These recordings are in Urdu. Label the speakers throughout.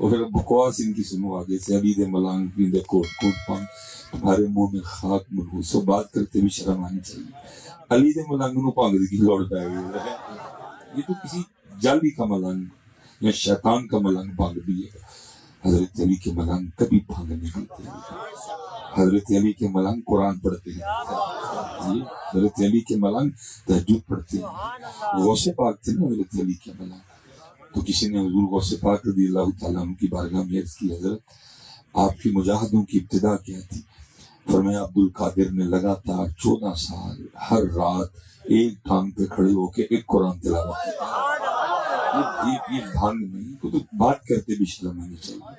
Speaker 1: اور پھر بکواس ان کی سنو آگے سے، علی دے ملانگ پیندے کوٹ کوٹ پان تمہارے منہ میں خاک منحوس ہو، بات کرتے بھی شرم آنی چاہیے۔ علی دے ملانگ نو پانگ دی کی لوڑ پہ گئی ہے، یہ تو کسی جالی کا ملانگ یا شیطان کا ملانگ بھانگ دیے گا۔ حضرت علی کے ملانگ کبھی بھانگ نہیں دیتے، حضرت علی کے ملانگ قرآن پڑھتے ہیں، حضرت علی کے ملانگ تہجد پڑھتے ہیں۔ غوث پاک تھے نا حضرت علی کے ملانگ، تو کسی نے حضور غوث پاک رضی اللہ تعالیٰ عنہ کی بارگاہ میں عرض کی، حضرت آپ کی مجاہدوں کی ابتدا کیا تھی؟ فرمایا عبد القادر نے لگاتار 14 سال ہر رات ایک ٹانگ پہ کھڑے ہو کے ایک قرآن تلاوت کیا۔ یہ بھانگ نہیں، تو بات کرتے بھی شرم آنی چاہیے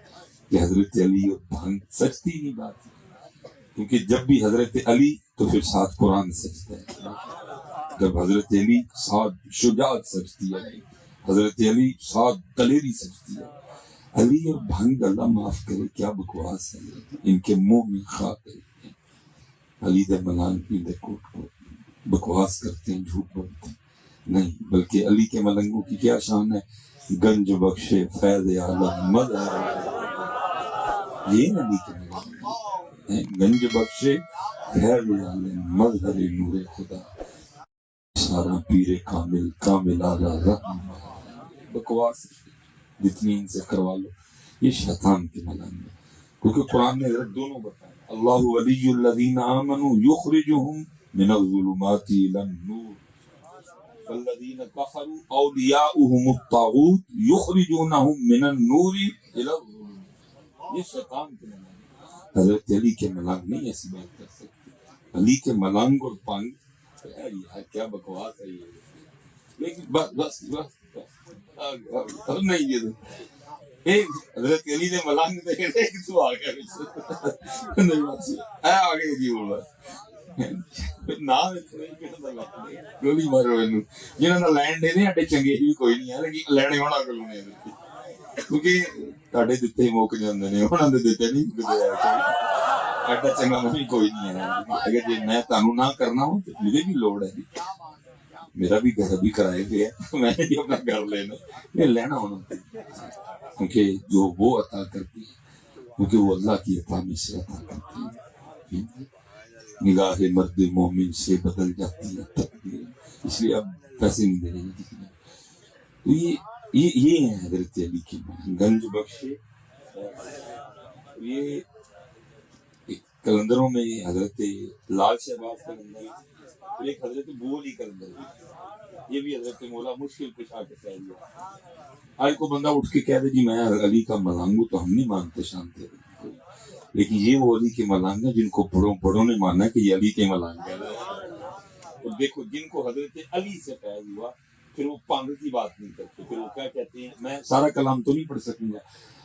Speaker 1: کہ حضرت علی اور بھانگ سچتی نہیں بات ہے، کیونکہ جب بھی حضرت علی تو پھر ساتھ قرآن سجتا ہے، جب حضرت علی ساتھ شجاعت سجتی ہے، حضرت علی ساتھ دلیری سجتی ہے۔ علی اور بھنگ اللہ معاف کرے کیا بکواس ہے، ان کے منہ میں خاک ہے۔ علی دے ملانگ پیندے کوٹ کوٹ بکواس کرتے ہیں، جھوٹ بولتے ہیں، نہیں بلکہ علی کے ملنگوں کی کیا شان ہے، گنج بخشے فیض عالم مظہر، یہ علی کے ملنگ ہیں، گنج بخشے فیض عالم مظہر نور خدا، سارا پیر کامل کامل آلہ رحم، بکواس جتنی ان سے کروا لو، یہ شیطان کے ملنگ ہے، کیونکہ قرآن نے دونوں بتایا، اللہ ولی الذین آمنوا یخرجہم من الظلمات الی النور والذین کفروا اولیاؤہم الطاغوت یخرجونہم من النور الی الظلمات، یہ شیطان کے ملنگ ہے۔ حضرت علی کے ملنگ نہیں ایسی بات کر سکتے، علی کے ملنگ اور پنگ کیا بکواس ہے یہ، لیکن بس بس بس نہیں، یہ ایک حضرت علی نے ملانگ دے ایک تو آ گیا نہیں بس اے آگے جی وہ بس نام گولی مارو انہوں جنہوں نے لینڈ دے اڈے چنگے بھی کوئی نہیں ہے، لیکن لینے ہونا کلوں نے کیونکہ اڈے دیتے ہی موک جاندے نے، انہوں نے دیتے نہیں مکتے ایڈا چنگا نہیں کوئی نہیں ہے۔ اگر جی میں تانوں نہ کرنا ہوں تو مجھے بھی لوڑ ہے، میرا بھی گھر بھی کرائے ہوئے ہے، میں نے بھی اپنا گھر لینا، یہ لینا ہونا کیونکہ جو وہ عطا کرتی ہے، کیونکہ وہ اللہ کی عطا میں سے عطا کرتی ہے، نگاہ مرد مومن سے بدل جاتی ہے تقدیر، اس لیے اب پیسے نہیں دے رہے ہیں۔ تو یہ ہے حضرت علی کی گنج بخشے۔ یہ کلندروں میں حضرت لال شہباز کلندر، ایک حضرت بو علی کلندر، یہ بھی حضرت مولا مشکل کشا کے فیض ہے۔ آج کو بندہ اٹھ کے کہہ دے جی میں علی کا ملانگ ہوں، تو ہم نہیں مانتے شانتے، لیکن یہ وہ علی کے ملانگ ہیں جن کو بڑوں نے مانا کہ یہ علی کے ملانگ ہے۔ اور دیکھو جن کو حضرت علی سے فیض ہوا پھر وہ پانگ کی بات نہیں کرتے، پھر وہ کیا کہتے ہیں، میں سارا کلام تو نہیں پڑھ سکوں گا،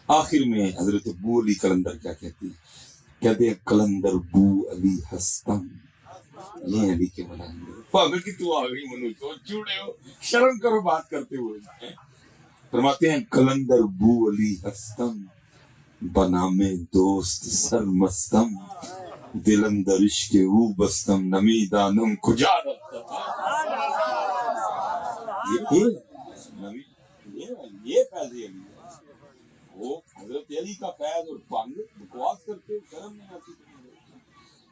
Speaker 1: آخر میں حضرت بو علی کلندر کیا کہتے ہیں، کہتے ہیں کلندر بو علی ہستم، یہ علی کے ملانگ ہے۔ پاگل کی تو آگئی منو تو چوڑے ہو، شرم کرو بات کرتے ہوئے۔ فرماتے ہیں کلندر بو علی ہستم، بنام دوست سر مستم، دل اندر عشق او بستم، نمی دانم کجا رفتا، یہ فیض علی ہے، وہ حضرت علی کا فیض اور پانگ بکواس کرتے شرم نہیں آتی۔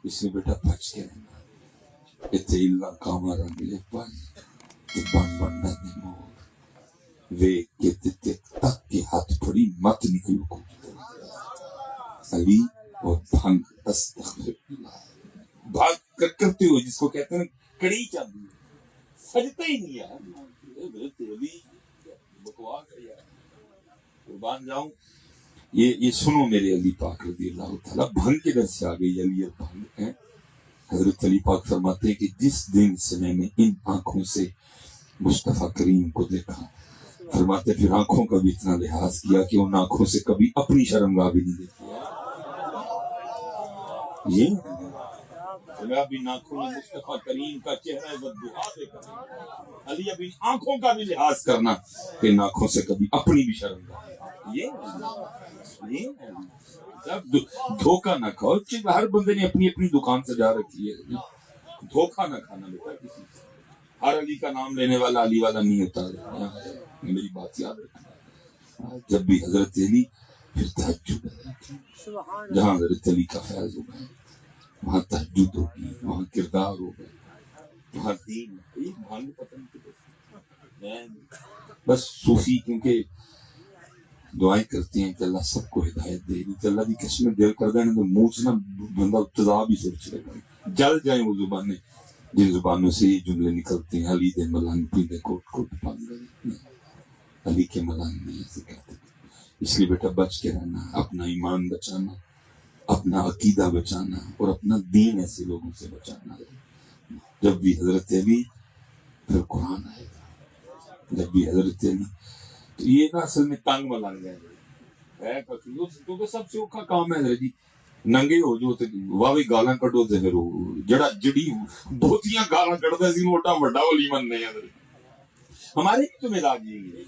Speaker 1: اس میں بیٹا بچ کے رہنا، اتنے اللہ کاما رنگلے پائی بن بننا دے مور وے کے تک کے ہاتھ پڑی مت نکلو کو علی اور بھنگ استغفر اللہ، بھاگ کرتے ہو جس کو کہتے ہیں کڑی چاندی سجتا ہی نہیں ہے، حضرت علی بکواس ہے یار، قربان جاؤں۔ یہ سنو میرے علی پاک رضی اللہ تعالیٰ، بھنگ کے در سے آ گئی علی اور بھنگ ہیں۔ حضرت علی پاک فرماتے ہیں کہ جس دن سے میں نے ان آنکھوں سے مصطفیٰ کریم کو دیکھا، فرماتے پھر آنکھوں کا بھی اتنا لحاظ کیا کہ ان آنکھوں سے کبھی اپنی شرمگاہ بھی نہیں دیکھی۔ یہ میں اب ان آنکھوں میں مصطفیٰ کریم کا چہرہ والضحیٰ دیکھا، علی اب ان آنکھوں کا بھی لحاظ کرنا کہ ان آنکھوں سے کبھی اپنی بھی شرمگاہ، یہ جب دھوکہ نہ کھاؤ، ہر بندے نے اپنی اپنی دکان سجا رکھی ہے، دھوکہ نہ کھانا بیٹا کسی سے، ہر علی کا نام لینے والا علی والا نہیں ہوتا، میری بات یاد رکھنا، جب بھی حضرت علی پھر تہجد ہے جہاں حضرت علی کا فیض ہوگا وہاں تہجد ہوگی, وہاں کردار ہوگا, وہاں دین. بھانگ پتن کی بس صوفی کیونکہ دعائیں کرتے ہیں کہ اللہ سب کو ہدایت دے, کہ اللہ کی قسم دل کر دینا تو منہ سے نا بندہ ابتدا بھی سوچ لے گا جل جائیں وہ زبانیں جن زبانوں سے یہ جملے نکلتے ہیں, علی دے ملنگ پیندے کوٹ کوٹ پان گئے, علی کے ملنگ نہیں ایسے کرتے. اس لیے بیٹا بچ کے رہنا, اپنا ایمان بچانا, اپنا عقیدہ بچانا اور اپنا دین ایسے لوگوں سے بچانا. جب بھی حضرت علی پھر قرآن آئے گا, جب بھی حضرت علی تو یہ نا اصل میں تنگ ملنگ ہے کیونکہ سب سے اوکھا کام ہے حضرت جی ننگے ہو جو واوی گالاں کڈو تے پھر جڑا جڑی بہتیاں گالاں کڈدا سی موٹا بڑا ولی من نہیں حضرت. ہمارے بھی تو مزاج یہی ہے,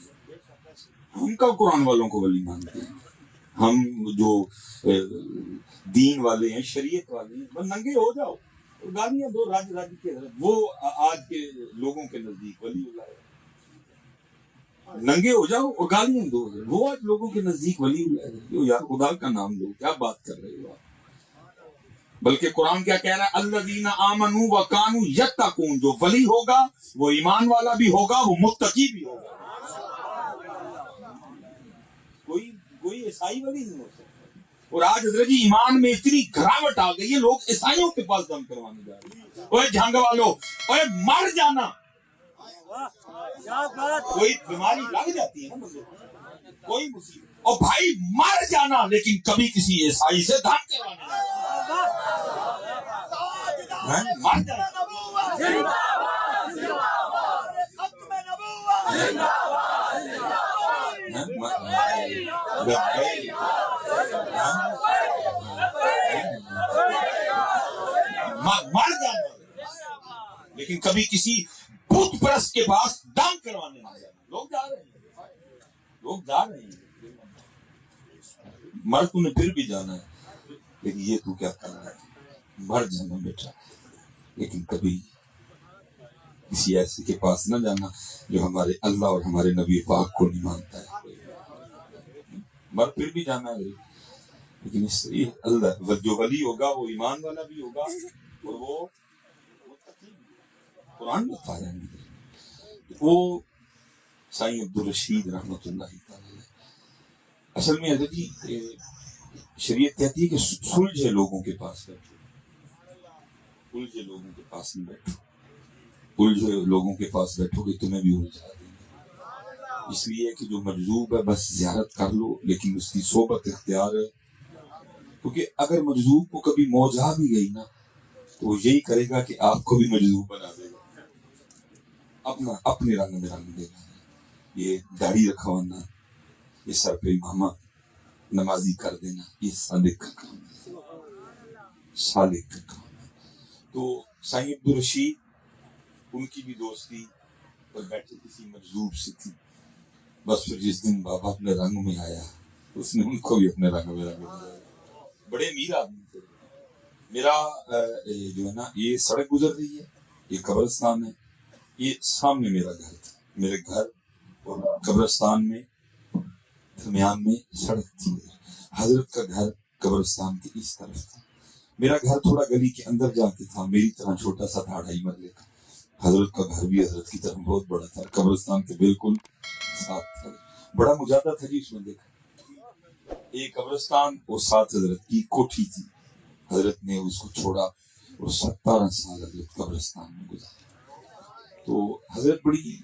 Speaker 1: ہم کا قرآن والوں کو ولی مانتے ہیں, ہم جو دین والے ہیں شریعت والے ہیں, بس ننگے ہو جاؤ گالیاں دو راج راج کے حضرت, وہ آج کے لوگوں کے نزدیک ولی اللہ ہے. ننگے ہو جاؤ اور گالیاں دو, وہ آج لوگوں کے نزدیک ولی اللہ ہے. یار خدا کا نام لو, کیا بات کر رہے ہو آپ. بلکہ قرآن کیا کہہ رہا ہے, الذین آمنوا وکانوا یتقون, جو ولی ہوگا وہ ایمان والا بھی ہوگا, وہ متقی بھی ہوگا. کوئی عیسائی ولی نہیں ہو سکتا. اور آج حضرت جی ایمان میں اتنی گراوٹ آ گئی ہے, لوگ عیسائیوں کے پاس دم کروانے جا رہے ہیں. اوے جھنگ والو, اوے مر جانا, کوئی بیماری لگ جاتی ہے نا بندے کوئی مصیبت, اور بھائی مر جانا لیکن کبھی کسی عیسائی سے دم کروانے مر جانا. مر جانا لیکن کبھی کسی بت پرست کے پاس دم کروانے نہ جانا. لوگ جا رہے ہیں مر تو نے پھر بھی جانا ہے, لیکن یہ تو کیا کر رہا ہے, مر جانا بیٹا لیکن کبھی کسی ایسے کے پاس نہ جانا جو ہمارے اللہ اور ہمارے نبی پاک کو نہیں مانتا ہے. مر پھر بھی جانا ہے لیکن اس سے اللہ جو ولی ہوگا وہ ایمان والا بھی ہوگا اور وہ قرآن بتا رہے ہیں. وہ سائیں عبدالرشید رحمۃ اللہ تعالی اصل میں حضرت جی شریعت کہتی ہے کہ سلجھے لوگوں کے پاس بیٹھو, الجھے لوگوں کے پاس نہیں بیٹھو. الجھے لوگوں کے پاس بیٹھو گے تمہیں بھی الجھا دیں گے. اس لیے کہ جو مجذوب ہے بس زیارت کر لو لیکن اس کی صحبت اختیار ہے, کیونکہ اگر مجذوب کو کبھی موج آ بھی گئی نا تو وہ یہی کرے گا کہ آپ کو بھی مجذوب بنا دے گا, اپنے رنگ میں رنگ دے گا. یہ داڑھی رکھوانا, یہ سر پہ امامہ نمازی کر دینا, یہ صادق کا کام ہے, صادق کا کام ہے. تو سائیں عبدالرشید ان کی بھی دوستی پر بیٹھے کسی مجذوب سے تھی. بس پھر جس دن بابا اپنے رنگ میں آیا اس نے ان کو بھی اپنے رنگ میں رنگ دیا. بڑے امیر آدمی تھے. میرا جو ہے نا یہ سڑک گزر رہی ہے, یہ قبرستان ہے, یہ سامنے میرا گھر تھا. میرے گھر اور قبرستان میں درمیان میں سڑک تھی. حضرت کا گھر قبرستان کے اس طرف تھا. میرا گھر تھوڑا گلی کے اندر جا کے تھا, میری طرح چھوٹا سا تھا, 2.5 مرلے کا. حضرت کا گھر بھی حضرت کی طرف بہت بڑا تھا, قبرستان کے بالکل ساتھ تھا. بڑا مجادہ تھا جی اس میں. دیکھا ایک قبرستان اور ساتھ حضرت کی کوٹھی تھی. حضرت نے اس کو چھوڑا اور 17 سال حضرت قبرستان میں گزارا. تو حضرت بڑی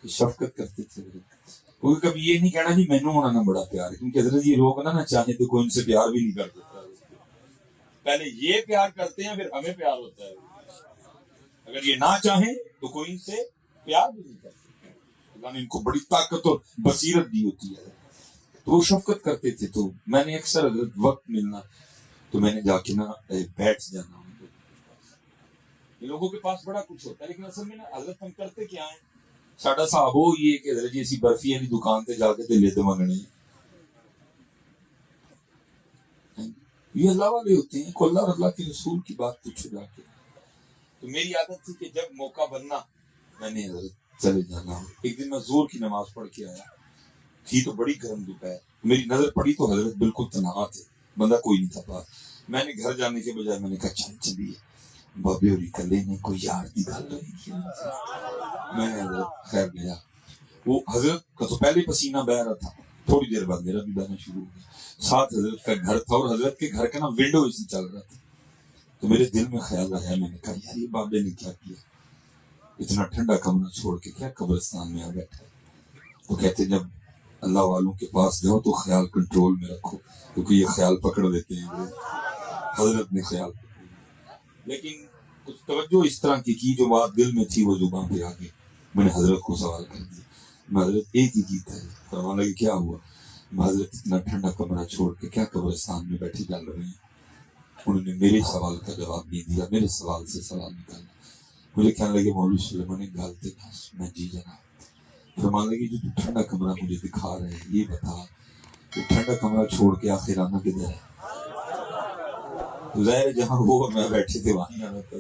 Speaker 1: شفقت کرتے تھے. کیونکہ کبھی یہ نہیں کہنا جی مینوں ہونا نا بڑا پیار ہے, کیونکہ حضرت یہ لوگ نا چاہیں تو کوئی ان سے پیار بھی نہیں کر دیتا. پہلے یہ پیار کرتے ہیں پھر ہمیں پیار ہوتا ہے. اگر یہ نہ چاہیں تو کوئی ان سے پیار بھی نہیں کرتا. اللہ نے ان کو بڑی طاقت اور بصیرت دی ہوتی ہے. تو وہ شفقت کرتے تھے. تو میں نے اکثر حضرت وقت ملنا تو میں نے جا کے نا بیٹھ جانا. ان لوگوں کے پاس بڑا کچھ ہوتا ہے لیکن اصل میں نا حضرت ہم کرتے کیا ہیں, ساڈا صاحب وہ یہ کہ حضرت جی اسی برفی والی دکان تے جا کے تے لے منگنے. یہ اللہ والے ہوتے ہیں, کو اللہ اور اللہ کے رسول کی بات پوچھو جا کے. تو میری عادت تھی کہ جب موقع بننا میں نے چلے جانا. ایک دن میں زور کی نماز پڑھ کے آیا, تھی تو بڑی گرم دوپہر, میری نظر پڑی تو حضرت بالکل تنہا تھے، بندہ کوئی نہیں تھا پاس. میں نے گھر جانے کے بجائے میں نے کہا چلیے بابے اور کلے نے کوئی یار کی گل ہوئی. میں حضرت خیر گیا. وہ حضرت کا تو پہلے پسینہ بہ رہا تھا، تھوڑی دیر بعد میرا بھی بہنا شروع ہو گیا. ساتھ حضرت کا گھر تھا اور حضرت کے گھر کا نا ونڈو اسی چل رہا تھا. تو میرے دل میں خیال آیا، میں نے کہا یار یہ بابے نے کیا کیا، اتنا ٹھنڈا کمرہ چھوڑ کے کیا قبرستان میں آ بیٹھا. تو کہتے جب اللہ والوں کے پاس جاؤ تو خیال کنٹرول میں رکھو، کیونکہ یہ خیال پکڑ دیتے ہیں. حضرت نے خیال لیکن کچھ توجہ اس طرح کی جو بات دل میں تھی وہ زبان پہ آ گئی. میں نے حضرت کو سوال کر دیا. میں حضرت ایک ہی تھا، فرمان لگے کیا ہوا. میں حضرت اتنا ٹھنڈا کمرہ چھوڑ کے کیا قبرستان میں بیٹھے ڈال رہے ہیں. انہوں نے میرے سوال کا جواب نہیں دیا، میرے سوال سے سوال نکالا. مجھے کہنے لگے مولوی سلیمان نے گالتے گھاس. میں جی جناب. فرمان لگے جو ٹھنڈا کمرہ مجھے دکھا رہے ہیں یہ بتا کہ ٹھنڈا کمرہ چھوڑ کے آخر آنا کدھر ہے. ظاہر جہاں وہ میں بیٹھے تھے وہاں آنا تھا.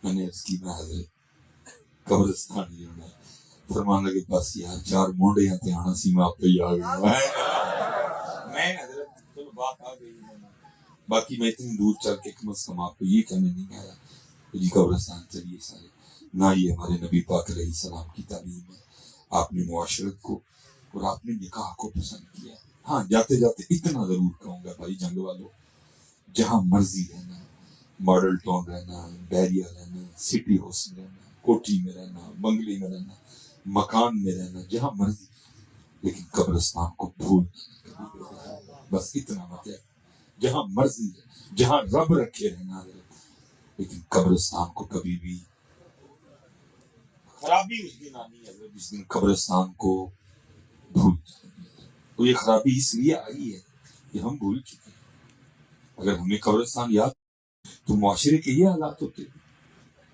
Speaker 1: میں نے اس کی میں حضرت قبرستان ہی ہونا. فرمان لگے بس یار 4 مونڈے یہاں تے آنا سی میں آپ پہ ہی آ گیا. میں حضرت چلو بات آ گئی. باقی میں اتنی دور چل کے کم از کم آپ کو یہ کہنے نہیں آیا کہ جی قبرستان چلیے سارے. نہ یہ ہمارے نبی پاک علیہ السلام کی تعلیم ہے. آپ نے معاشرت کو اور آپ نے نکاح کو پسند کیا. ہاں جاتے جاتے اتنا ضرور کہوں گا بھائی جنگ والوں، جہاں مرضی رہنا، ماڈل ٹاؤن رہنا، بیریا رہنا، سٹی ہاؤس میں رہنا، کوٹھی میں رہنا، بنگلے میں رہنا، مکان میں رہنا، جہاں مرضی، لیکن قبرستان کو بھولنا بس اتنا مت ہے. جہاں مرضی ہے، جہاں رب رکھے رہنا ہے، لیکن قبرستان کو کبھی بھی خرابی اس دن آنی ہے جس دن قبرستان کو بھول جائیں گے. تو یہ خرابی اس لیے آئی ہے کہ ہم بھول چکے ہیں. اگر ہمیں قبرستان یاد تو معاشرے کے یہ حالات ہوتے.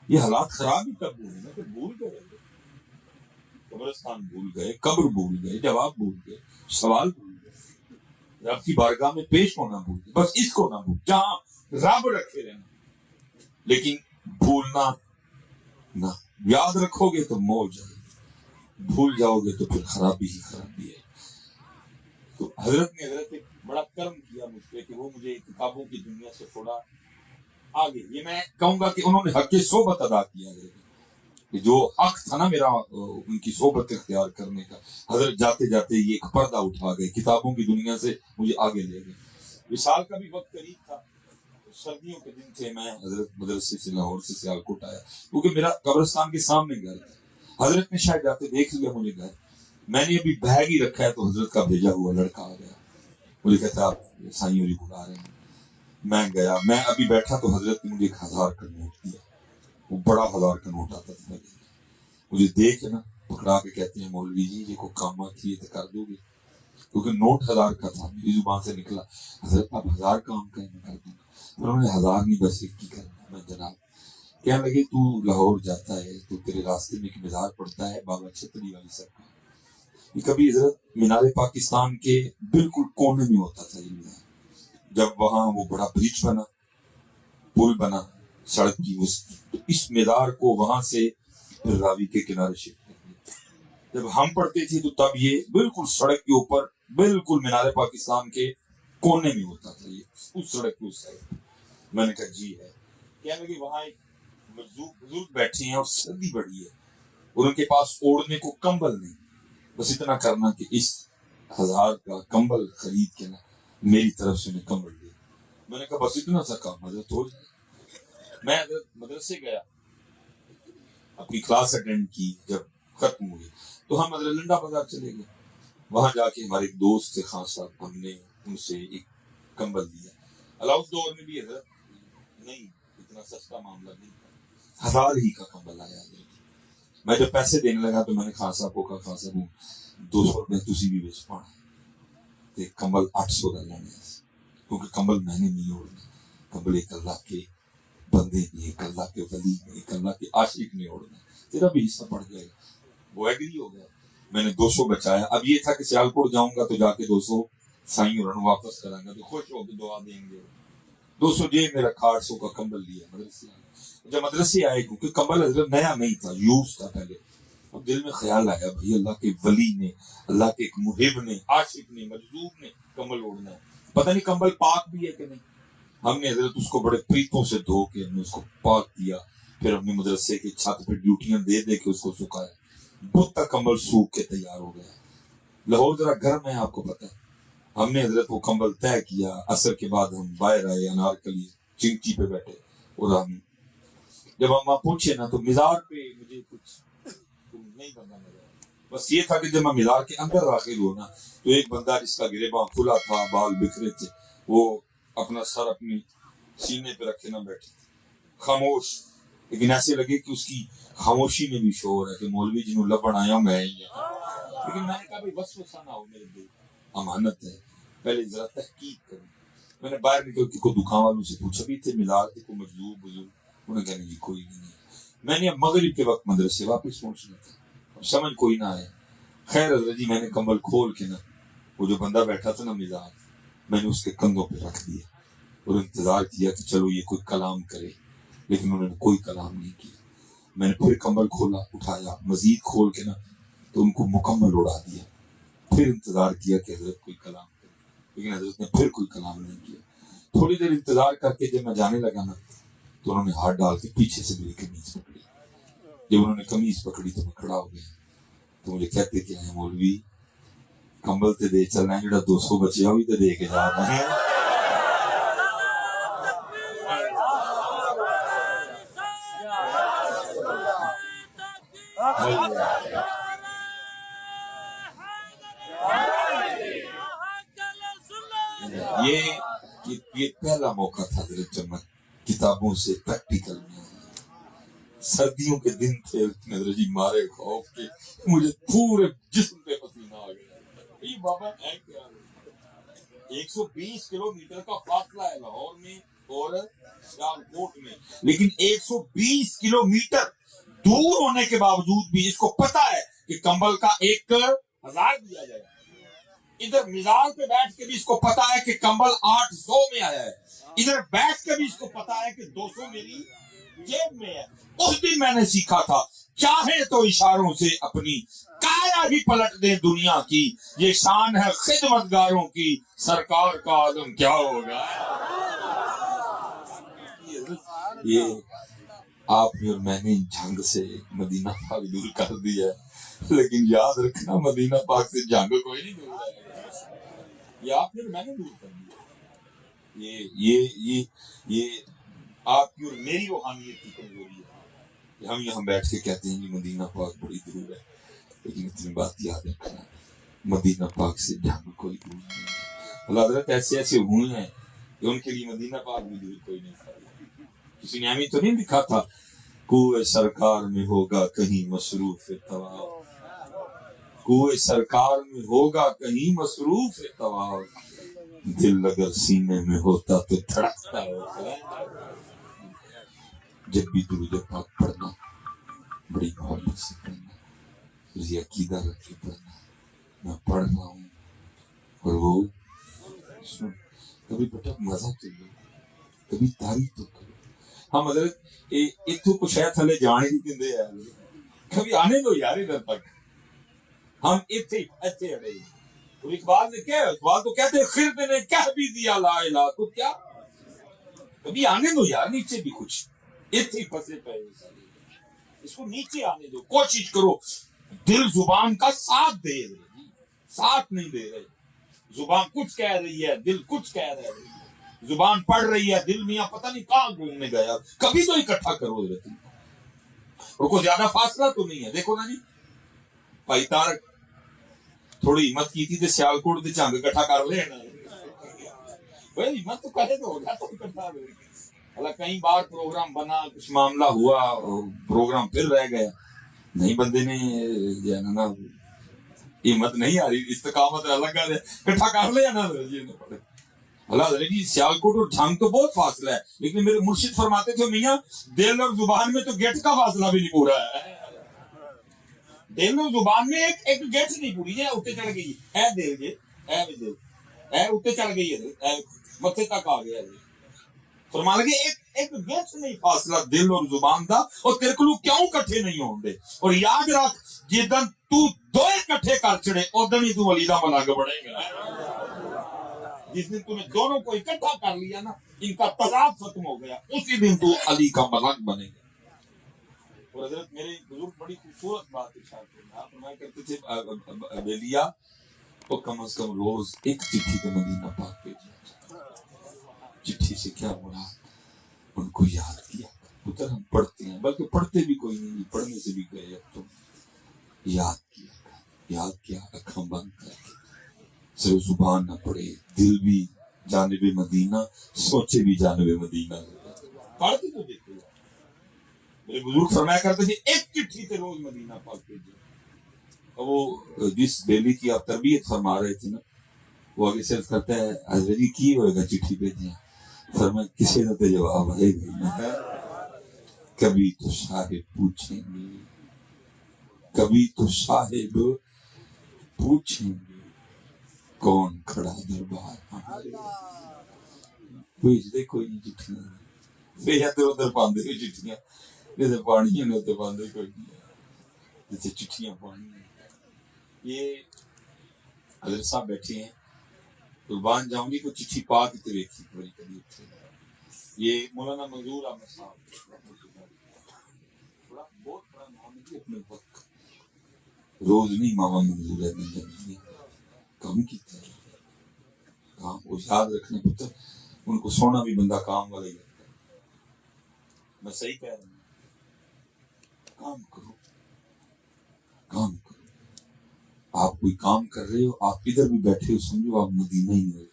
Speaker 1: یہ حالات خراب ہی کب ہوئے نا کہ بھول گئے. قبرستان بھول گئے، قبر بھول گئے، جواب بھول گئے، سوال بھول گئے، رب کی بارگاہ میں پیش ہونا بھول گئے. بس اس کو نہ بھول، جہاں رب رکھے رہنا. لیکن بھولنا نہ، یاد رکھو گے تو موج ہے، بھول جاؤ گے تو پھر خرابی ہی خرابی ہے. تو حضرت نے ایک بڑا کرم کیا مجھ پہ کہ وہ مجھے کتابوں کی دنیا سے تھوڑا آگے. یہ میں کہوں گا کہ انہوں نے حق صحبت ادا کیا ہے کہ جو حق تھا نا میرا ان کی صحبت اختیار کرنے کا. حضرت جاتے جاتے یہ ایک پردہ اٹھا گئے، کتابوں کی دنیا سے مجھے آگے لے گئے. وصال کا بھی وقت قریب تھا، سردیوں کے دن تھے. میں حضرت مدرسے سے لاہور سے سیالکوٹ آیا کیونکہ میرا قبرستان کے سامنے گھر تھا. حضرت نے شاید جاتے دیکھ لیا مجھے گھر. میں نے ابھی بیگ ہی رکھا ہے تو حضرت کا بھیجا ہوا لڑکا آ گیا. مجھے کہتا آپ سائیں اور بلا رہے ہیں. میں گیا، میں ابھی بیٹھا تو حضرت نے مجھے 1000 کا نوٹ دیا. وہ بڑا 1000 کا نوٹ آتا تھا. مجھے دیکھ نا پکڑا کے کہتے ہیں مولوی جی یہ کو کام آتی ہے تو کر دو گے، کیونکہ نوٹ 1000 کا تھا. میری زبان سے نکلا حضرت آپ 1000 کام کہیں میں کر دوں گا. انہوں نے 1000 نہیں بس ایک کی کرنا. میں جناب کہنے لگے تو لاہور جاتا ہے تو تیرے راستے میں ایک مزار پڑتا ہے بابا چھتری والی سرکار. یہ کبھی حضرت مینار پاکستان کے بالکل کونے میں ہوتا تھا یہ مزار. جب وہاں وہ بڑا برج بنا، پل بنا سڑک کی، اس مزار کو وہاں سے پھر راوی کے کنارے شفٹ کر دیا. جب ہم پڑھتے تھے تو تب یہ بالکل سڑک کے اوپر بالکل مینار پاکستان کے کونے میں ہوتا تھا. یہ اس سڑک کے اس سائڈ. میں نے کہا جی ہے. کہنے لگے وہاں ایک بزرگ بیٹھے ہیں اور سردی بڑی ہے اور ان کے پاس اوڑھنے کو کمبل نہیں. بس اتنا کرنا کہ اس 1000 کا کمبل خرید کے نا میری طرف سے انہیں کمبل دے. میں نے کہا بس اتنا سا کام حضرت ہو جائے. میں حضرت مدرسے گیا، اپنی کلاس اٹینڈ کی. جب ختم ہوئی تو ہم حضرت لنڈا بازار چلے گئے. وہاں جا کے ہمارے ایک دوست تھے خان صاحب، ہم نے ان سے ایک کمبل دیا. اس دور میں بھی حضرت نہیں اتنا سستا معاملہ نہیں تھا. 1000 ہی کا کمبل آیا. میں جب پیسے دینے لگا تو میں نے خان صاحب کو کہا خان صاحب 200 روپے تسی بھی بیچ پانا تو کمبل 800 کا لینا ہے کیونکہ کمبل میں نے نہیں اوڑھنا. کمبل ایک اللہ کے بندے نے، ایک اللہ کے ولی نے، ایک اللہ کے عاشق نے اوڑھنا. تیرا بھی حصہ پڑ جائے گا. وہ ایگری ہو گیا. میں نے 200 بچایا. اب یہ تھا کہ سیالکوٹ جاؤں گا تو جا کے 200 سائیں اور واپس کروں گا تو خوش ہو کے دعا دیں گے. 200 جیب میں رکھا، 800 کا کمبل لیا. مدرسے جب مدرسے آئے کیونکہ کمبل حضرت نیا نہیں تھا، یوز تھا پہلے. اب دل میں خیال آیا بھائی اللہ کے ولی نے، اللہ کے ایک محب نے، عاشق نے، مجذوب نے کمبل اوڑھنا ہے، پتہ نہیں کمبل پاک بھی ہے کہ نہیں. ہم نے حضرت اس کو بڑے پریتوں سے دھو کے ہم نے اس کو پاک کیا، پھر ہم نے مدرسے کی چھت پہ ڈیوٹیاں دے دے کے اس کو سکھایا. بدھ تک کمبل سوکھ کے تیار ہو گیا. لاہور ذرا گرم ہے آپ کو پتہ ہے. ہم نے حضرت وہ کمبل طے کیا، عصر کے بعد ہم باہر آئے انارکلی چنکی پہ بیٹھے، اور ہم جب ہم وہاں پہنچے نا تو مزار پہ مجھے کچھ نہیں بندہ نظر آیا. بس یہ تھا کہ جب میں مزار کے اندر داخل ہوا نا تو ایک بندہ جس کا گریباں کھلا تھا، بال بکھرے تھے، وہ اپنا سر اپنی سینے پہ رکھے نہ بیٹھے، خاموش، لیکن ایسے لگے کہ اس کی خاموشی میں بھی شور ہے کہ مولوی جنہوں لبن آیا میں ہی ہے. لیکن میں نے کہا بھائی وسوسہ نہ ہو میرے دل، امانت ہے، پہلے ذرا تحقیق کروں. میں نے باہر نکل کے کوئی دکان والوں سے پوچھا بھی تھے مزار کے کوئی مجذوب بزرگ، انہوں نے کہا نہیں کوئی نہیں. میں نے اب مغرب کے وقت مدرسے واپس پہنچنا تھا، سمجھ کوئی نہ آئے. خیر حضرت جی میں نے کمبل کھول کے نا وہ جو بندہ بیٹھا تھا نا مزار، میں نے اس کے کندھوں پہ رکھ دیا اور انتظار کیا کہ چلو یہ کوئی کلام کرے، لیکن انہوں نے کوئی کلام نہیں کیا. میں نے پھر کمبل کھولا، اٹھایا، مزید کھول کے نا تو ان کو مکمل اڑا دیا. پھر انتظار کیا کہ حضرت کوئی کلام کرے، لیکن حضرت نے پھر کوئی کلام نہیں کیا. تھوڑی دیر انتظار کر کے جب میں جانے لگا نا تو انہوں نے ہاتھ ڈال کے پیچھے سے میری قمیض پکڑی. جب انہوں نے قمیض پکڑی تو میں کھڑا ہو گیا. تو مجھے کہتے کہ ہیں مولوی کمبل تے دے چلنا ہے، جڑا 200 بچیا ہوئی تے دے کے جا رہا ہے. یہ پہلا موقع تھا حضرت جب میں کتابوں سے پریکٹیکل میں. سردیوں کے دن تھے حضرت جی، مارے خوف کے مجھے پورے جسم پہ پسینہ آ گیا. یہ بابا ہے کیا، 120 کلومیٹر کا فاصلہ ہے لاہور میں اور سیالکوٹ میں، لیکن 120 کلومیٹر دور ہونے کے باوجود بھی اس کو پتا ہے کہ کمبل کا 1000 دیا جائے. ادھر مزار پہ بیٹھ کے بھی اس کو پتا ہے کہ کمبل 800 میں آیا ہے، ادھر بیٹھ کے بھی اس کو پتا ہے کہ 200 میری جیب میں ہے. اس دن میں نے سیکھا تھا چاہے تو اشاروں سے اپنی کایا بھی پلٹ دیں دنیا کی، یہ شان ہے خدمتگاروں کی، سرکار کا عالم کیا ہوگا. یہ آپ اور میں نے جنگ سے مدینہ پاک دور کر دیا ہے، لیکن یاد رکھنا مدینہ پاک سے جنگ کوئی نہیں دور ہے. یہ آپ اور میں نے دور کر دیا. یہ آپ کی اور میری روحانیت کی کمزوری ہے کہ ہم یہاں بیٹھ کے کہتے ہیں کہ مدینہ پاک بڑی دور ہے، لیکن اتنی بات یاد رکھنا مدینہ پاک سے جنگ کوئی دور نہیں ہے. اللہ حضرت ایسے ایسے ہوئے ہیں کہ ان کے لیے مدینہ پاک بھی دور کوئی نہیں تھا. کسی نے ہمیں تو نہیں لکھا تھا کوئے سرکار میں ہوگا کہیں مصروف طواف، کوئے سرکار میں ہوگا کہیں مصروف طواف، دل اگر سینے میں ہوتا تو دھڑکتا ہوتا. جب بھی درود پاک پڑھنا بڑی محبت سے پڑھنا، یہ عقیدہ رکھ کے پڑھنا میں پڑھ رہا ہوں. اور وہ کبھی بیٹا مزہ تو لو، کبھی تعریف تو کرو. ہم حضرت اتو کو شاید تھلے جانے نہیں دے یار، کبھی آنے دو یار ادھر تک. ہم اتنے اڑے. اور اقبال نے کیا، اقبال تو کہتے خرد نے کہہ بھی دیا لا الہ، تو کیا کبھی آنے دو یار نیچے بھی کچھ. اتنے پھنسے پہ اس کو نیچے آنے دو. کوشش کرو دل زبان کا ساتھ دے رہے، ساتھ نہیں دے رہے. زبان کچھ کہہ رہی ہے، دل کچھ کہہ رہا ہے. زبان پڑھ رہی ہے، دل میاں پتہ نہیں کہاں گھومنے گیا. کبھی تو اکٹھا کرو رہتی، اور کوئی زیادہ فاصلہ تو نہیں ہے. دیکھو نا جی بھائی تارک تھوڑی ہمت کی تھی تو سیالکوٹ سے جنگ اکٹھا کر لے نا بھائی، ہمت تو کرے تو ہوگا تو اکٹھا. اللہ کئی بار پروگرام بنا، کچھ معاملہ ہوا، پروگرام پھر رہ گیا. نہیں بندے نے نا ہمت نہیں آ رہی، استقامت اللہ کا اکٹھا کر لیا نا. اللہ حضرت جی سیالکوٹ اور جھنگ تو بہت فاصلہ ہے، لیکن میرے مرشد فرماتے تھے میاں دل اور زبان میں تو گیٹ کا فاصلہ بھی نہیں پورا ہے. دل اور زبان میں ایک گیٹ نہیں پوری ہے. اتنے چڑھ گئی ہے دل جی، اتنے چڑھ گئی ہے، متھے تک آ گیا. فرما لگے ایک گیٹ نہیں فاصلہ دل اور زبان دا، اور تیرے کو کیوں کٹھے نہیں ہوندے. اور یاد رکھ جدن تو دوئے کٹھے کر چڑے ادن ہی تو علی دا ملنگ بڑھے گا. جس دن تم نے دونوں کو اکٹھا کر لیا نا، ان کا تضاد ختم ہو گیا، اسی دن تو علی کا ملنگ بنے گا. اور حضرت میرے بزرگ بڑی خوبصورت بات ارشاد فرمایا، فرمایا کرتے تھے بیلیا تو کم از کم روز ایک چٹھی کے مدینہ پاک بھیجا. چٹھی سے کیا مراد؟ ان کو یاد کیا. پتر ہم پڑھتے ہیں، بلکہ پڑھتے بھی کوئی نہیں، پڑھنے سے بھی گئے. اب تم یاد کیا، یاد کیا اکھاں بند کر کے، صرف زبان نہ پڑے، دل بھی جانب مدینہ، سوچے بھی جانب مدینہ. پڑھ کے تو دیکھو. میرے بزرگ فرمایا کرتے تھے ایک چٹھی سے روز مدینہ پاک بھیجو. اور وہ جس بیلی کی آپ تربیت فرما رہے تھے نا، وہ آگے سے کرتا ہے حضرت جی کی ہوئے گا چٹھی بھیجنا. فرمایا کسی نہ تو جواب ہے گی نا، کبھی تو صاحب پوچھیں گے، کبھی تو صاحب پوچھیں گے کون کھڑا دربار ہمارے. بھیجتے کوئی نہیں چٹھیاں، پھر ادھر ادھر پاندے ہوئی چٹھیاں، جیسے پانی ہے ادھر پاندے کوئی نہیں، جیسے چٹھیاں پانی ہیں. یہ حضرت صاحب بیٹھے ہیں قربان جاؤں گی کو چٹھی پا کے دیکھی بڑی قریب تھے. یہ مولانا منظور احمد صاحب بڑا بہت بڑا نام ہے اپنے وقت. روز نہیں ماما منظور ہے نہیں کام کیتا ہے کام. وہ یاد رکھنے پتر ان کو سونا بھی بندہ کام والا ہی لگتا ہے. میں صحیح کہہ رہا ہوں، کام کرو کام کرو. آپ کوئی کام کر رہے ہو، آپ ادھر بھی بیٹھے ہو، سمجھو آپ مدینہ ہی ہو.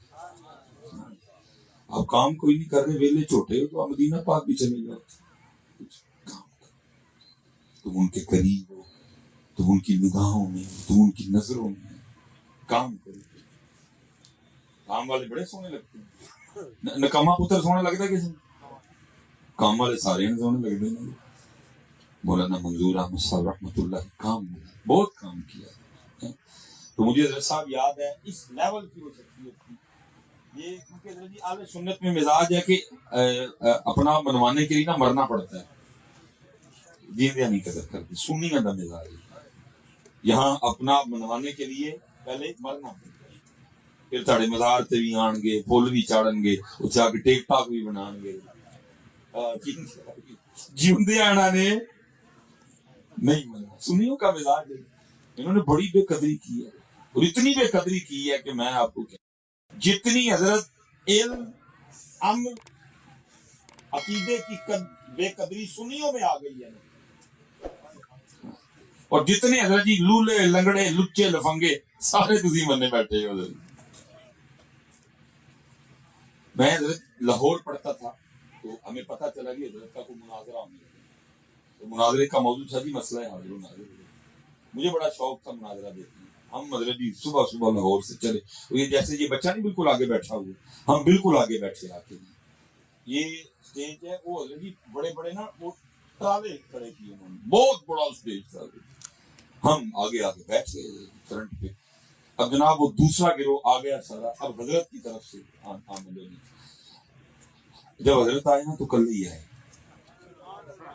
Speaker 1: آپ کام کوئی نہیں کر رہے، ویلے چھوٹے ہو، تو آپ مدینہ پاک بھی چلے جاؤ. کام کرو، تم ان کے قریب ہو، تم ان کی نگاہوں میں، تم ان کی نظروں میں. کام کرو. کام والے بڑے سونے لگتے ہیں. نکما پتر سونے لگتا ہے کسی کام والے سارے سونے لگتے ہیں. مولانا منظور احمد صاحب رحمۃ اللہ کام بہت کام کیا. تو مجھے حضرت صاحب یاد ہے اس لیول کی وہ شخصیت تھی. یہ کیونکہ حضرت جی اہل سنت میں مزاج ہے کہ اپنا منوانے کے لیے نہ مرنا پڑتا ہے. جیندیاں نہیں قدر کرتے، سنیاں کا مزاج ہے. یہاں اپنا منوانے کے لیے پہلے مرنا پڑتا ہے، پھر تھوڑے مزار سے بھی آن گے، پھول بھی چاڑن گے، اس کے ٹیک ٹاک بھی بنان گے. جیوندے آنا نے نہیں منا. سنیوں کا مزاج ہے. انہوں نے بڑی بے قدری کی ہے، اور اتنی بے قدری کی ہے کہ میں آپ کو جتنی حضرت علم امر عقیدے کی بے قدری سنیوں میں آ گئی ہے، اور جتنے حضرت جی لولے لنگڑے لچے لفنگے سارے تسی مننے بیٹھے ہو. میں حضرت لاہور پڑھتا تھا تو ہمیں پتہ چلا کہ حضرت کا کوئی مناظرہ ہونے لگا. تو مناظرے کا موضوع تھا جی مسئلہ حاضر و ناظر. مجھے بڑا شوق تھا مناظرہ دیکھنے. ہم حضرت جی صبح صبح لاہور سے چلے، یہ جیسے یہ بچہ نہیں بالکل آگے بیٹھا ہوا، ہم بالکل آگے بیٹھے آ کے. یہ اسٹیج ہے، وہ حضرت جی بڑے بڑے نا وہ ٹرالے کھڑے کیے انہوں نے، بہت بڑا اسٹیج تھا. ہم آگے آگے بیٹھ گئے فرنٹ پہ. اب جناب وہ دوسرا گروہ آ گیا سارا، اب حضرت کی طرف سے آمد ہوگی. جب حضرت آئے نا تو کل ہی آئے،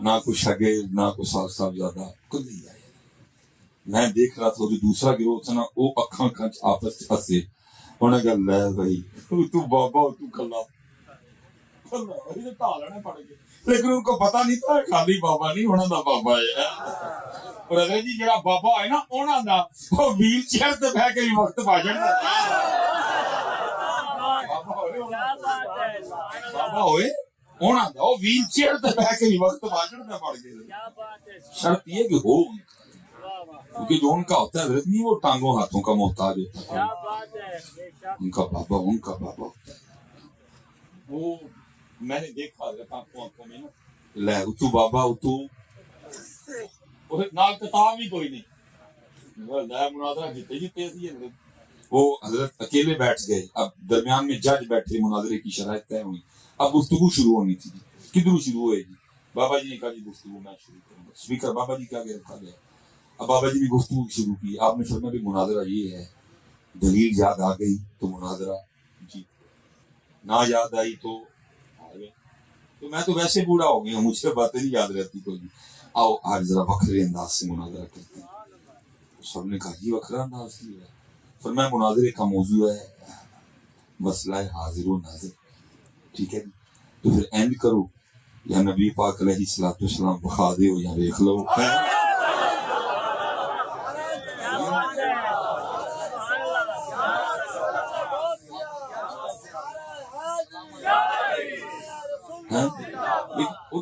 Speaker 1: نہ کوئی شاگرد نہ کوئی صاحب زیادہ، کل ہی آئے. میں دیکھ رہا تھا جو دوسرا گروہ تھا نا، وہ اکھاں کھنچ آپس ہنسے. انہیں کہا لے بھائی تو بابا تو کلا ٹالنے پڑ گئے. لیکن ان کو پتا نہیں تھا خالی بابا نہیں ہونا دا بابا ہے. اور حضرت جی جڑا بابا ہے نا انہاں دا وہ ویل چیئر تے بیٹھ کے وقت بھاجن بابا ہوئے انہاں دا وہ ویل چیئر تے بیٹھ کے وقت بھاجن تے پڑ گئے. شرط یہ کہ ہو کیونکہ جو ان کا ہوتا ہے حضرت نہیں وہ ٹانگوں ہاتھوں کا محتاج ہوتا ہے، ان کا بابا ہوتا ہے. وہ میں نے دیکھا حضرت آنکھوں میں نا لے اتو بابا اتو نال کتاب بھی کوئی نہیں لے مناظرہ جیتے جیتے سی. وہ حضرت اکیلے بیٹھ گئے. اب درمیان میں جج بیٹھے، مناظرے کی شرائط طے ہوئی. اب گفتگو شروع ہونی تھی. کدھروں شروع ہوئے گی؟ بابا جی نے کہا جی گفتگو میں شروع کروں گا. اسپیکر بابا جی کے آگے رکھا گیا. اب بابا جی نے گفتگو شروع کی. آپ نے فرمایا بھی مناظرہ یہ ہے، دلیل یاد آ گئی تو مناظرہ جی، نہ یاد آئی تو آگے. تو میں تو ویسے بوڑھا ہو گیا ہوں، مجھے باتیں نہیں یاد رہتی کوئی. آؤ آج ذرا وکھرے انداز سے مناظرہ کرتے ہیں. سب نے کہا یہ وکھرا انداز ہی ہے. فرمایا مناظرے کا موضوع ہے مسئلہ حاضر و ناظر. ٹھیک ہے تو پھر اینڈ کرو یا نبی پاک علیہ الصلوۃ والسلام بخا دے ہو یا دیکھ لو.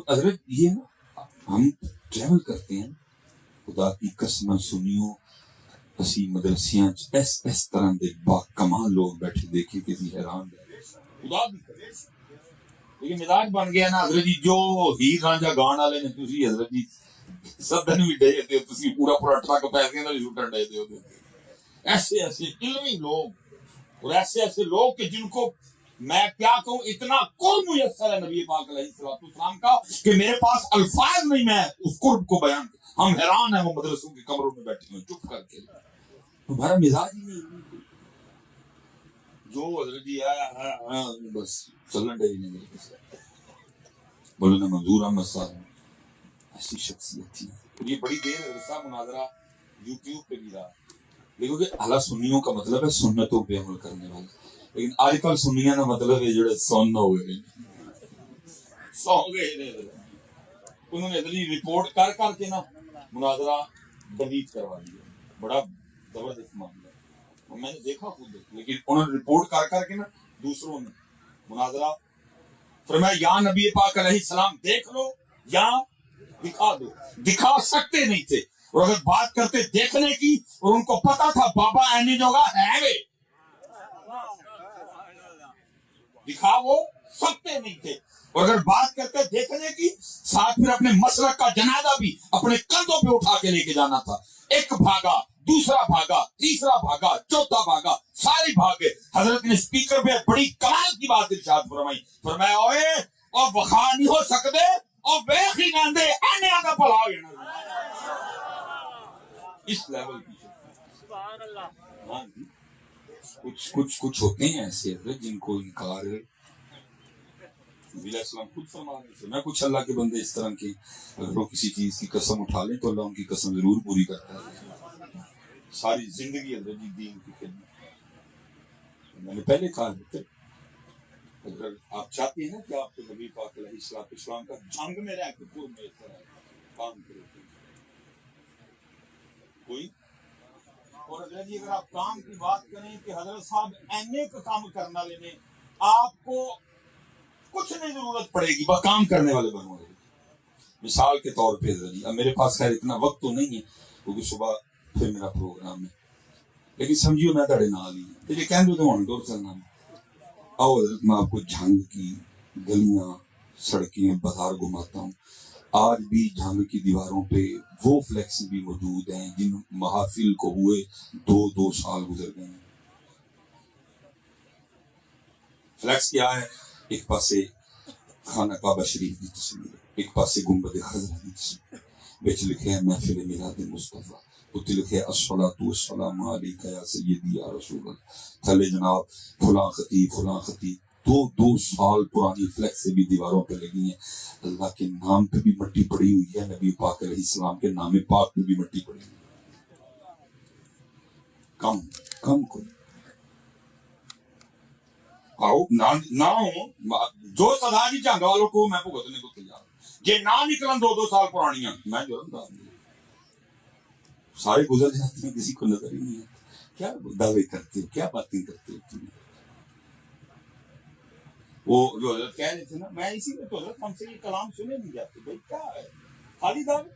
Speaker 1: حضرت یہ ہم ٹریول کرتے ہیں خدا کی قسم سنیو اسی مدرسیاں اس طرح دے با کمال لوگ بیٹھے دیکھے کسی حیران خدا بھی کرے. لیکن مزاج بن گیا نا حضرت جی جو ہی رانجا گان والے نے تسی حضرت جی سدن بھی ڈے تے تسی پورا ٹرک پیسے نال شوٹر ڈے تے. ایسے ایسے علمی لوگ اور ایسے ایسے لوگ کہ جن کو میں کیا کہوں اتنا قرب میسر ہے نبی پاک علیہ الصلوۃ والسلام کا کہ میرے پاس الفاظ نہیں میں اس قرب کو بیان. ہم حیران ہیں وہ مدرسوں کے کمروں میں بیٹھے ہوئے چپ کر کے. تمہارا مزاج ہی نہیں جو حضرت جی آیا بس چلن ڈے نہیں. مولانا منظور احمد صاحب ایسی شخصیت تھی. یہ بڑی دیر عرصہ مناظرہ یوٹیوب پہ بھی رہا لیکن کہ اعلیٰ سنیوں کا مطلب ہے سنتوں پہ عمل کرنے والا. لیکن آج کل سنیاں کا مطلب ہے جڑے سن ہو گئے سو گئے. انہوں نے رپورٹ کر کر کے نا مناظرہ ڈیلیٹ کروا دیا. بڑا زبردست معاملہ ہے میں نے دیکھا خود. لیکن انہوں نے رپورٹ کر کر کے نا دوسروں نے مناظرہ فرمایا یا نبی پاک علیہ السلام دیکھ لو یا دکھا دو. دکھا سکتے نہیں تھے اور اگر بات کرتے دیکھنے کی اور ان کو پتا تھا بابا اینی جگہ ہے وے دکھا وہ سکتے نہیں تھے. اور اگر بات کرتے دیکھنے کی ساتھ پھر اپنے مسلک کا جنازہ بھی اپنے کندھوں پہ اٹھا کے لے کے جانا تھا. ایک بھاگا دوسرا بھاگا تیسرا بھاگا چوتھا بھاگا سارے بھاگے. حضرت نے اسپیکر پہ بڑی کمال کی بات ارشاد فرمائی. فرمایا اوئے اور بخا نہیں ہو سکتے اور ویخ ہی گاندے اینے آگا پڑھا گیا اس لیول کی. کچھ ہوتے ہیں ایسے جن کو انکار نبی علیہ السلام خود فرما رہے تھے. میں کچھ اللہ کے بندے اس طرح کے اگر وہ کسی چیز کی قسم اٹھا لیں تو اللہ ان کی قسم ضرور پوری کرتا ہے. ساری زندگی حضرت دین کی خدمت. میں نے پہلے کہا تھا اگر آپ چاہتے ہیں نا کہ آپ کو نبی پاک علیہ الصلوۃ والسلام کا جنگ میں رہ کے پور میں کام کرے کوئی. اور حضرت جی اگر آپ کام کی بات کریں کہ حضرت صاحب اینے کا کام کرنا لینے آپ کو کچھ نہیں ضرورت پڑے گی بس کام کرنے والے بنو. مثال کے طور پہ حضرت جی اب میرے پاس خیر اتنا وقت تو نہیں ہے کیونکہ صبح پھر میرا پروگرام ہے لیکن سمجھیو میں تھوڑے نال ہی یہ کہہ دو تو ہوں دور چلنا. آؤ حضرت میں آپ کو جھنگ کی گلیاں سڑکیں بازار گھماتا ہوں. آج بھی جھنگ کی دیواروں پہ وہ فلیکس بھی موجود ہیں جن محافل کو ہوئے 2 سال گزر گئے ہیں. فلیکس کیا ہے؟ ایک پاسے خانہ کعبہ شریف کی تصویر ہے ایک پاسے گنبد خضرا کی تصویر بیچ لکھے ہیں محفل میلاد مصطفیٰ اتنے لکھے الصلاۃ والسلام علیک یا سیدی یا رسول اللہ. تھلے جناب فلاں خطیب 2 سال پرانی فلیکس سے بھی دیواروں پہ لگی ہیں. اللہ کے نام پہ بھی مٹی پڑی ہوئی ہے نبی پاک علیہ السلام کے نام پاک پہ بھی مٹی پڑی ہوئی ہے. کم کوئی آؤ نہ ہو جو سزا دی جنگ والوں کو میں بھگتنے کو تیار یہ نہ نکلن 2 سال پرانی میں جرم سارے گزر جاتے ہیں کسی کو نظر ہی نہیں آتا. کیا دعوے کرتے ہو کیا باتیں کرتے ہو تم. وہ جو حضرت کہہ رہے تھے نا میں اسی لیے تو حضرت ہم سے یہ کلام سنے نہیں جاتے بھائی کیا ہے خالی دعوے.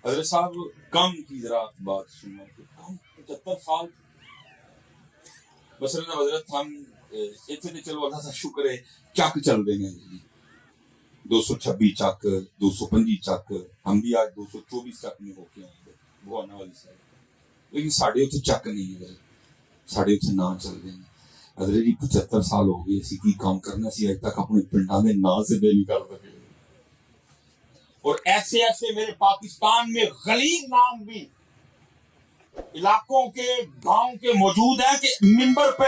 Speaker 1: حضرت صاحب کم کی ذرا بات سننا کم 75 سال بس حضرت ہم اتنے چلو اللہ کا شکر ہے چک چل دیں گے 226 چک 225 چک ہم بھی آج 224 چک میں ہو کے آئے بھوانا والی سائڈ. لیکن ساڑھے اتنے چک نہیں ہے ساڑھے اتنے نہ چل رہے ہیں. حضرت جی 75 سال ہو گئے اسی کی کام کرنا سی اج تک اپنے پنڈا میں نا سے بے نہیں کر سکے. اور ایسے ایسے میرے پاکستان میں غلیظ نام بھی علاقوں کے گاؤں کے موجود ہیں کہ منبر پہ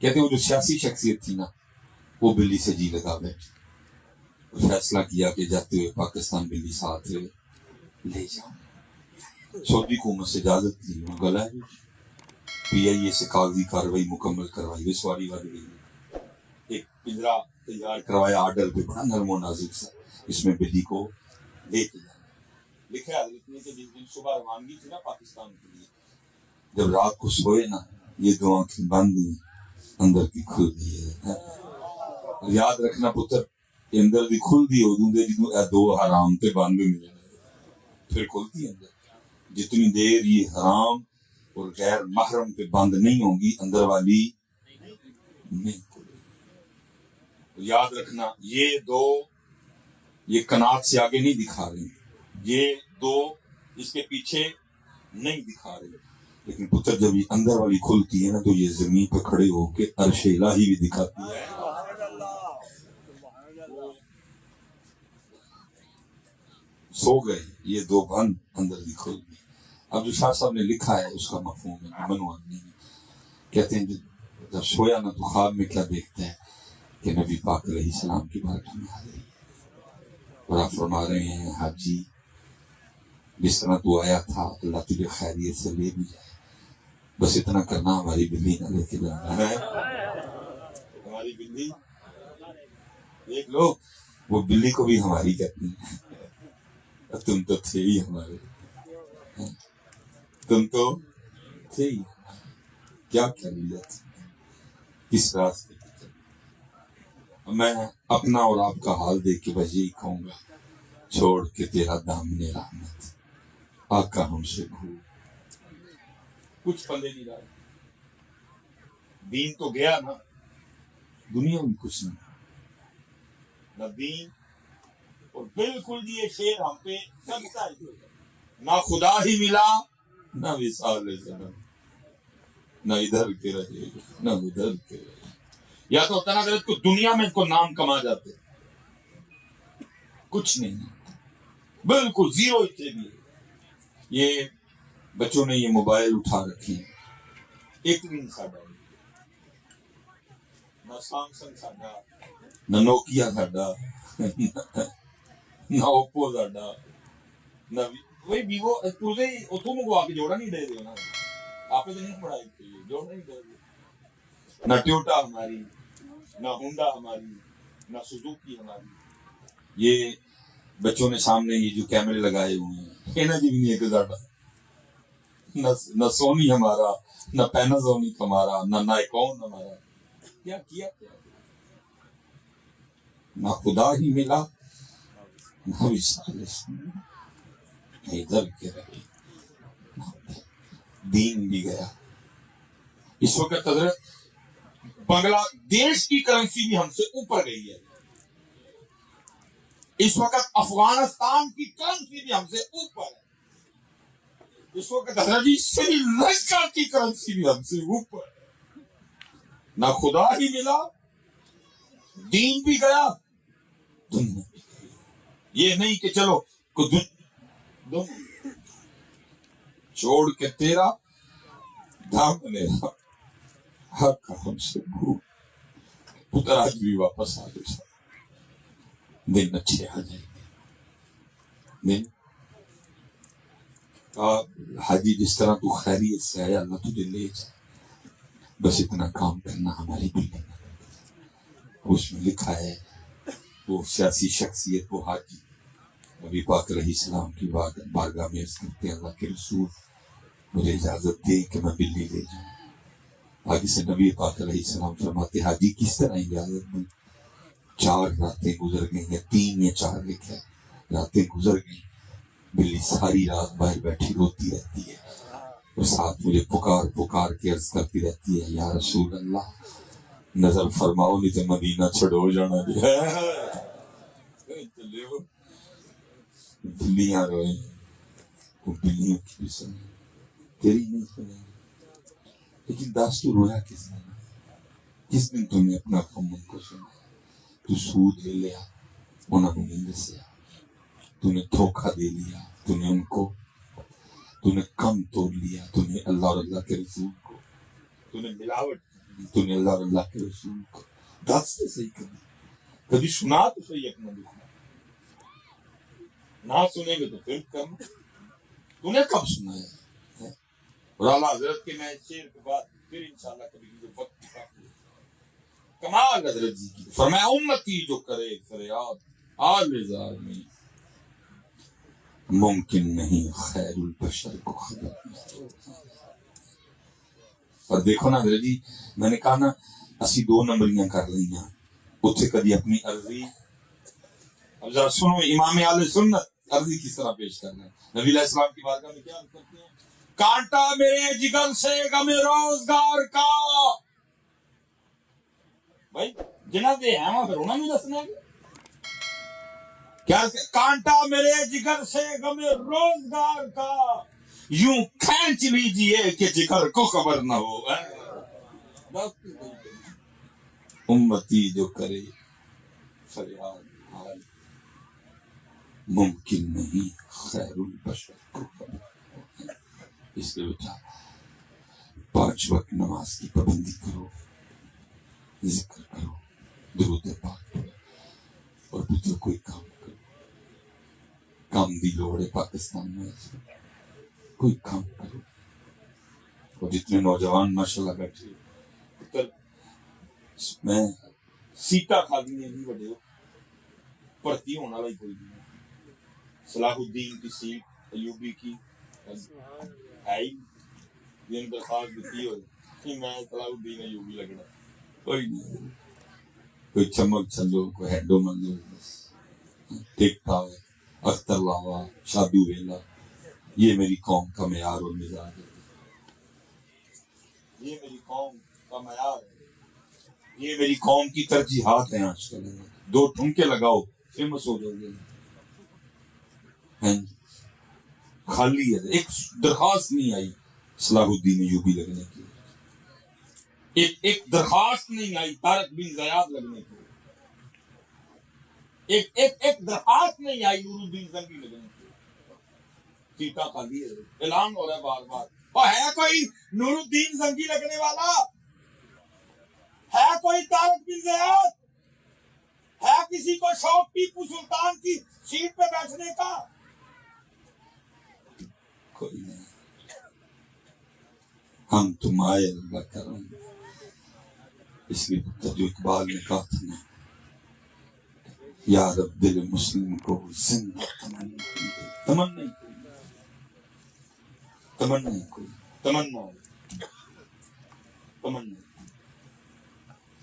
Speaker 1: کہتے وہ جو سیاسی شخصیت تھی نا وہ بلی سے جی لگا بیٹھی، فیصلہ کیا کہ جاتے ہوئے پاکستان بلی ساتھ لے جاؤں، سعودی حکومت سے اجازت لی، انہوں گلا ہے پی آئی اے سے کاغذی کاروائی مکمل کروائی، وسواری والی گئی، ایک پنجرا تیار کروایا آرڈر پہ، بڑا نرم و نازک سا، اس میں بلی کو لے کے جانا، لکھا ہے حضرت نے کہ جس دن صبح روانگی تھی نا پاکستان کے لیے، جب رات کو سوئے نا یہ دو آنکھیں بند ہوئی، اندر کی کھل گئی ہے، یاد رکھنا پتر یہ اندر دی کھل دی ہو دوں دے جدوں اے دو حرام تے بند نہیں ہے پھر کھلتی ہے اندر، جتنی دیر یہ حرام اور غیر محرم پہ بند نہیں ہوں گی اندر والی نہیں کھلے گی۔ یاد رکھنا یہ دو یہ کنات سے آگے نہیں دکھا رہے، یہ دو اس کے پیچھے نہیں دکھا رہے، لیکن پتر جب یہ اندر والی کھلتی ہے نا تو یہ زمین پہ کھڑے ہو کے عرش الہی بھی دکھاتی ہے۔ سو گئے یہ دو بند، اندر دی کھل گئی۔ اب جو شاہ صاحب نے لکھا ہے اس کا مفہوم ہے، منوان نہیں کہتے ہیں جب سویا نا تو خواب میں کیا دیکھتا ہے کہ نبی پاک علیہ السلام کی بارگاہ میں آ رہی ہے اور آپ فرما رہے ہیں حاجی جس طرح تو آیا تھا اللہ تجھے خیریت سے لے بھی جائے، بس اتنا کرنا ہماری بلی نہ لے کے جانا ہے، ہماری بلی دیکھ لو وہ بلی کو بھی ہماری کہتی ہیں، تم تو تھے ہی ہمارے، تم تو تھے ہی، کیا کر لیا تھا کس راستے پہ چل۔ میں اپنا اور آپ کا حال دیکھ کے بس یہی کہوں گا چھوڑ کے تیرا دامن رحمت آقا ہم سے بھول، کچھ پلے نہیں رہا، دین تو گیا نا، دنیا میں کچھ نہیں نہ دین، اور بالکل یہ شیر ہم پہ چلتا ہے، نہ خدا ہی ملا نہ وصال جنم، نہ ادھر کے رہے نہ ادھر کے رہے، یا تو ہوتا نا اگر کو دنیا میں کو نام کما جاتے، کچھ نہیں بالکل زیرو اتنے بھی۔ یہ بچوں نے یہ موبائل اٹھا رکھے ہیں، ایک نہیں ساڈا، نہ سامسنگ ساڈا، نہ نوکیا ساڈا، نہ اوپو ساڈا، نہ وہی ویوو، تجھے اتوں منگوا کے جوڑا نہیں دے دے نا، آپ نے نہیں پڑھائی تھی جوڑا نہیں دے دے، نہ ٹویوٹا ہماری، نہ ہونڈا ہماری، نہ سوزوکی ہماری، یہ بچوں نے سامنے یہ جو کیمرے لگائے ہوئے ہیں کہنا جی بھی نہیں ہے کہ ساڈا، نہ سونی ہمارا، نہ پیناسونک ہمارا، نہ نائکون ہمارا، کیا کیا نہ خدا ہی ملا نہ وصال نہ ادھر کے رہے، دین بھی گیا۔ اس وقت حضرت بنگلہ دیش کی کرنسی بھی ہم سے اوپر گئی ہے، اس وقت افغانستان کی کرنسی بھی ہم سے اوپر ہے، اس وقت حضرت جی سری لنکا کی کرنسی بھی ہم سے اوپر ہے، نہ خدا ہی ملا، دین بھی گیا، دنیا بھی گئی۔ یہ نہیں کہ چلو چھوڑ کے تیرا دامن حق ہم سے بھول، پتر آج بھی واپس آ گئے، دن اچھے آ جائیں گے، دن حاجی جس طرح تو خیریت سے آیا اللہ تجھے لے جائے، بس اتنا کام کرنا ہماری بلی نہ لے۔ اس میں لکھا ہے وہ سیاسی شخصیت وہ حاجی نبی پاک علیہ السلام کی بارگاہ میں عرض کرتے ہیں اللہ کے رسول مجھے اجازت دے کہ میں بلی لے جاؤں، آگے سے نبی پاک علیہ السلام فرماتے حاجی کس طرح اجازت دوں، 4 راتیں گزر گئی ہیں، 3 یا 4 لکھا ہے، راتیں گزر گئی، بلی ساری رات باہر بیٹھی روتی رہتی ہے اور ساتھ مجھے پکار کے عرض کرتی رہتی ہے یا رسول اللہ نظر فرماؤ نہیں تو مدینہ چھڑو جانا دے۔ بلیاں روئیں وہ بلیوں کی بھی سنیں تیری نہیں سنیں، لیکن داس تو رویا کس نے، کس دن تم نے اپنا قوم کو سنا، تو سود لے لیا انہوں نے نہیں دسیا، تو نے دھوکہ دے لیا، تو نے ان کو، تو نے کم توڑ لیا، تو نے اللہ اور اللہ کے رسول کو، تو نے ملاوٹ کی، تو نے اللہ اور اللہ کے رسول کو دس سے صحیح کرنا. کبھی سنا تو صحیح اپنا دکھنا, نہ سنے گے تو پھر کرنا. تو نے کب سنا ہے؟ اور اعلیٰ حضرت کے میں شعر کے بعد پھر انشاءاللہ کبھی جو وقت کمال حضرت جی کی فرمایا امتی جو کرے فریاد آل زار میں ممکن نہیں خیر البشر کو خبر. اور دیکھو نا حضرت جی, میں نے کہا نا اسی 2 نمبریاں کر رہی ہیں اتنے کدی اپنی عرضی. اب ذرا سنو امام اہل سنت عرضی کس طرح پیش کرنا ہے. نبی علیہ السلام کی بارگاہ میں کیا عرض کرتے ہیں؟ کانٹا میرے جگر سے غم روزگار کا. بھائی جنہ دے ہیں وہاں پھر انہوں نے دسنا ہے کیا. کانٹا میرے جگر سے غم روزگار کا یوں کھینچ لیجئے کہ جگر کو خبر نہ ہو. امتی جو کرے فریاد حال ممکن نہیں خیر البشر کو خبر. اس لیے بیٹا 5 وقت نماز کی پابندی کرو, ذکر کرو, درود پاک پڑھو, اور پتر کوئی کام کرو. کام دی لوڑ ہے پاکستان میں, کوئی کام کرو. اور جتنے نوجوان ماشاءاللہ بیٹھے پتر میں سیٹا کھادی نے بھی بڑے ہو بھرتی ہونے والا ہی کوئی نہیں. صلاح الدین کی سیٹ ایوبی کی ہے ہی جن درخواست دیتی ہو کہ میں صلاح الدین ایوبی لگنا کوئی نہیں. کوئی چمک چلو, کوئی ہیڈو مندو, ٹھیک ٹھاک اختر لاوا شادو ویلا. یہ میری قوم کا معیار اور مزاج ہے, یہ میری قوم کا معیار ہے, یہ میری قوم کی ترجیحات ہیں. آج کل 2 ٹھمکے لگاؤ فیمس ہو جاؤ گے. خالی ہے, ایک درخواست نہیں آئی صلاح الدین ایوبی لگنے کی, ایک درخواست نہیں آئی طارق بن زیاد لگنے کی, ایک درخواست نہیں آئی نور الدین زنگی لگنے کی. سیٹا خالی ہے, اعلان ہو رہا ہے بار بار. اور ہے کوئی نور الدین زنگی لگنے والا؟ ہے کوئی طارق بن زیاد؟ ہے کسی کو شوق ٹیپو سلطان کی سیٹ پہ بیٹھنے کا؟ کوئی نہیں. ہم تم آئے اللہ کرم. اس لیے جو اقبال نے کہا تھا نا, یا رب دل مسلم کو زندہ تمنا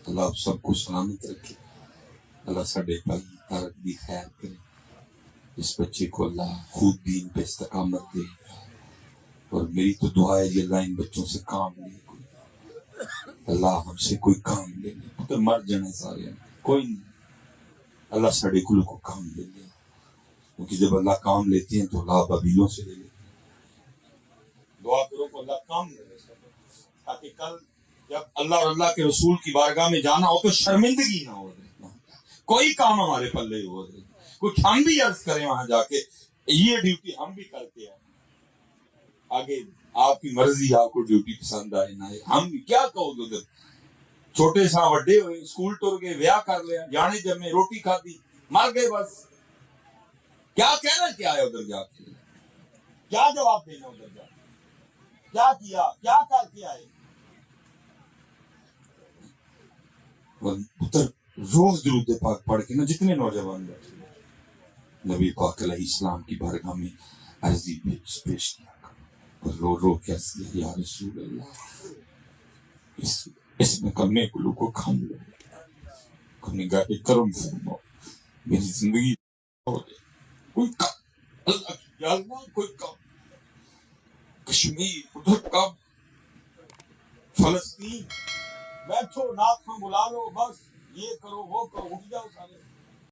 Speaker 1: اللہ آپ سب کو سلامت رکھے. اللہ ساڈے بھائی طارق دی خیر کرے. اس بچے کو اللہ خود دین پہ استقامت دے. اور میری تو دعا ہے اللہ ان بچوں سے کام لے, کوئی اللہ ہم سے کوئی کام لے لے. تو مر جانے سارے کوئی نہیں, اللہ ساڈے کل کو کام لے لے. کیونکہ جب اللہ کام لیتے ہیں تو اللہ بابیلوں سے لے لیتے ہیں. دعا کرو کہ اللہ کام لے لے, تاکہ کل جب اللہ اور اللہ کے رسول کی بارگاہ میں جانا ہو تو شرمندگی نہ ہو. کوئی کام ہمارے پلے ہو, کچھ ہم بھی عرض کریں وہاں جا کے, یہ ڈیوٹی ہم بھی کرتے ہیں. آگے آپ کی مرضی, آپ کو ڈیوٹی پسند آئے نہ آئے, ہم بھی کیا کہو گے. ادھر چھوٹے سا وڈے ہوئے, اسکول ٹر گئے, بیاہ کر لیا, جانے جمے, روٹی کھادی, مر گئے, بس کیا کہنا کیا ہے ادھر جا کے, کیا جواب دینا ادھر جا کے, کیا کیا, کیا کر کے آئے. پتر روز درود پاک پڑھ کے نا جتنے نوجوان بیٹھے نبی پاک علیہ السلام کی بارگاہ میں عرضی پیش کیا کرو, اور رو رو کے عرض کیا یا رسول اللہ اس میں کمنے کلو کو کھان لو, کھنے گا کہ کرم فرماؤ, میری زندگی ہو جائے. کوئی کام اللہ کی یاد نہ, کوئی کام کشمیر ادھر کام, فلسطین بیٹھو, ناک میں بلا لو, بس یہ کرو وہ کرو, اٹھ جاؤ سارے.